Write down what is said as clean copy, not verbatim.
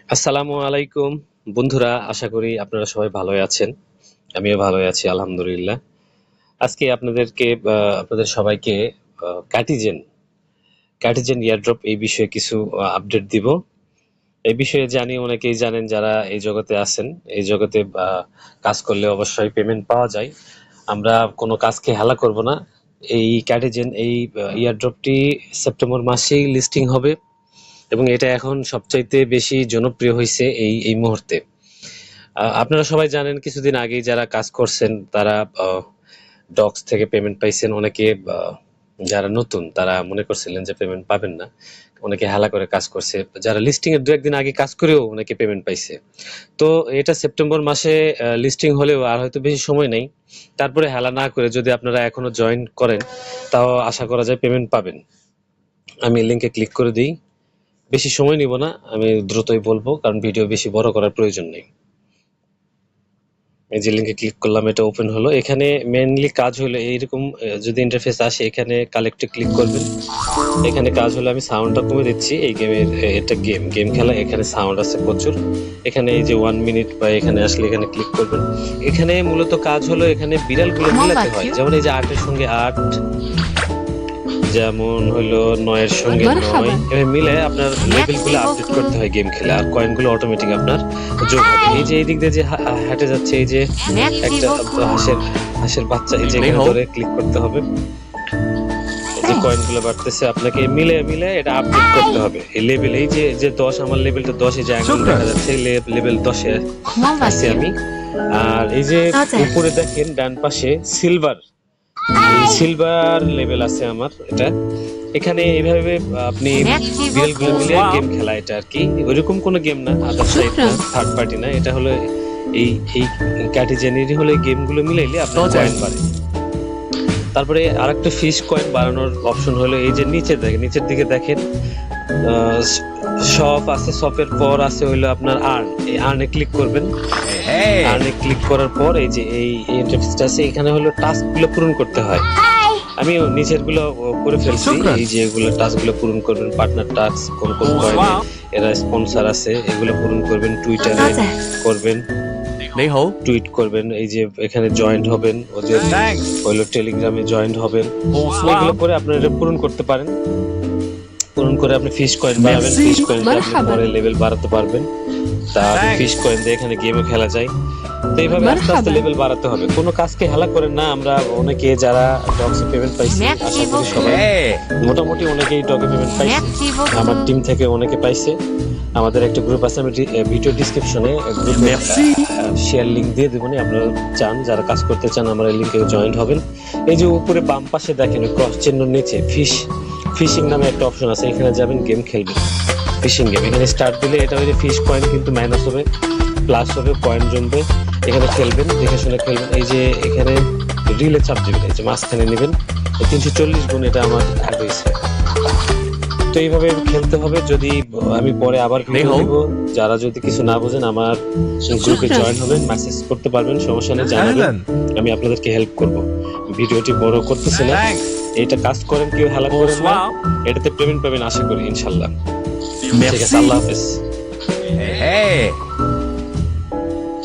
আসসালামু আলাইকুম বন্ধুরা, আশা করি আপনারা সবাই ভালোই আছেন। আমিও ভালোই আছি আলহামদুলিল্লাহ। আজকে আপনাদের সবাইকে কার্টিজেন কার্টিজেন এয়ারড্রপ এই বিষয়ে কিছু আপডেট দিব। এই বিষয়ে জানি অনেকেই জানেন, যারা এই জগতে আছেন। এই জগতে কাজ করলে অবশ্যই পেমেন্ট পাওয়া যায়। আমরা কোনো কাজকে হেলা করব না। এই কার্টিজেন এয়ারড্রপটি সেপ্টেম্বর মাসেই লিস্টিং হবে এবং এটা এখন সবচাইতে বেশি জনপ্রিয় হয়েছে এই মুহূর্তে। আপনারা সবাই জানেন, কিছুদিন আগেই যারা কাজ করছেন তারা ডক্স থেকে পেমেন্ট পাইছেন। অনেকে যারা নতুন তারা মনে করছিলেন যে পেমেন্ট পাবেন না, অনেকে হেলা করে কাজ করছে। যারা লিস্টিং এর 2-1 দিন আগে কাজ করেও অনেকে পেমেন্ট পাইছে। তো এটা সেপ্টেম্বর মাসে লিস্টিং হলেও আর হয়তো বেশি সময় নেই। তারপরে হেলা না করে যদি আপনারা এখনো জয়েন করেন, তাও আশা করা যায় পেমেন্ট পাবেন। আমি লিংকে ক্লিক করে দিই। বেশি সময় নিব না, আমি দ্রুতই বলবো, কারণ ভিডিও বেশি বড় করার প্রয়োজন নেই। এই যে লিংকে ক্লিক করলাম, এটা ওপেন হলো। এখানে মেইনলি কাজ হলো এইরকম, যদি ইন্টারফেস আসে এখানে কালেক্টে ক্লিক করবেন। এখানে কাজ হলো, আমি সাউন্ডটা কমে দিচ্ছি। এই গেমের এটা গেম খেলা, এখানে সাউন্ড আছে প্রচুর। এখানে এই যে 1 মিনিট বা এখানে আসলে এখানে ক্লিক করবেন। এখানে মূলত কাজ হলো এখানে বিড়ালগুলো মিলাতে হয়। যেমন এই যে 8 এর সঙ্গে 8, যেমন হলো 9 এর সঙ্গে 9, এভাবে মিলে আপনার লেভেলগুলো আপডেট করতে হয় গেম খেলে, আর কয়েনগুলো অটোমেটিক আপনার যোগ হবে। এই যে এই দিক দিয়ে যে হেঁটে যাচ্ছে, এই যে একটা হাঁসের বাচ্চা, এই যে এখানে ধরে ক্লিক করতে হবে। এই যে কয়েনগুলো বাড়তেছে, আপনাকে মিলে মিলে এটা আপডেট করতে হবে। এই লেভেল, এই যে 10, আমার লেভেলটা 10, এই যে আঙ্গুল দেখা যাচ্ছে লেভেল 10 এ আছি আমি। আর এই যে উপরে দেখেন ডান পাশে সিলভার লেভেল আছে আমার এটা। এখানে এইভাবে আপনি বিড়ালগুলো মিলে গেম খেলা, এটা আর কি ওইরকম কোনো গেম না, আদার সাইড না, থার্ড পার্টি না। এটা হলো এই এই ক্যাটেজেনেরই হলো গেমগুলো মিলাইলে আপনার কয়েন বাড়ে। তারপরে আরেকটা ফিশ কয়েন বাড়ানোর অপশন হলো এই যে নিচের দিকে দেখেন, শপ আছে, শপের পর আছে হইলো আপনার আর্ন। এই আর্নে ক্লিক করবেন। আর্নে ক্লিক করার পর এই যে এই ইন্টারফেসটা আছে, এখানে হলো টাস্কগুলো পূরণ করতে হয়। আমি নিচের গুলো করে ফেলছি। এই যে এগুলো টাস্কগুলো পূরণ করবেন, পার্টনার টাস্ক, কোন কয়েনে এরা স্পন্সর আছে এগুলো পূরণ করবেন, টুইটারে করবেন, টুইট করবেন, এই যে এখানে জয়েন্ট হবেন, ওদের হইলো টেলিগ্রামে জয়েন্ট হবেন। এগুলো করে আপনারা এটা পূরণ করতে পারেন। পূরণ করে আপনি ফিশ কয়েন বাড়াবেন, ফিশ কয়েন দিয়ে আপনি পরে লেভেল বাড়াতে পারবেন। তা ফিশ কয়েন দিয়ে এখানে গেমও খেলা যায়। তো এইভাবে আস্তে আস্তে লেভেল বাড়াতে হবে, কোনো কাজকে হেলা করেন না। আমরা অনেকে যারা ডগসে পেমেন্ট পাইছি, আশা করি সবাই মোটামুটি অনেকেই ডগে পেমেন্ট পাইছে। আমার টিম থেকে অনেকে পাইছে। আমাদের একটা গ্রুপ আছে, আমি ভিডিও ডিসক্রিপশনে গ্রুপে শেয়ার লিংক দিয়ে দেবো। আপনারা চান, যারা কাজ করতে চান, আমার এই লিংকে জয়েন্ট হবেন। এই যে উপরে বাম পাশে দেখেন ক্রস চিহ্নের নিচে ফিশিং নামে একটা অপশন আছে, এখানে যাবেন, গেম খেলবেন, ফিশিং গেম। এখানে স্টার্ট দিলে এটা হচ্ছে ফিশ কয়েন কিন্তু মাইনাস হবে, প্লাস হবে, কয়েন জমবে। এখানে খেলবেন, দেখে শুনে খেলবেন। এই যে এখানে রিলে চাপ দিবেন, এই যে মাঝখানে নেবেন। 340 গুণ এটা আমার অ্যাড হয়েছে। তো এইভাবে খেলতে হবে। যদি আমি পরে আবার ভিডিও দিব, যারা যদি কিছু না বোঝেন আমার গ্রুপে জয়েন হবেন, মেসেজ করতে পারবেন, সমস্যা নেই, জানাবেন, আমি আপনাদেরকে হেল্প করব। ভিডিওটি বড় করতেছি না, এটা কাজ করেন, কেউ হেলা করেন না, এটাতে পেমেন্ট পাবেন আশা করি ইনশাল্লাহ। ঠিক আছে, আল্লাহ হাফেজ।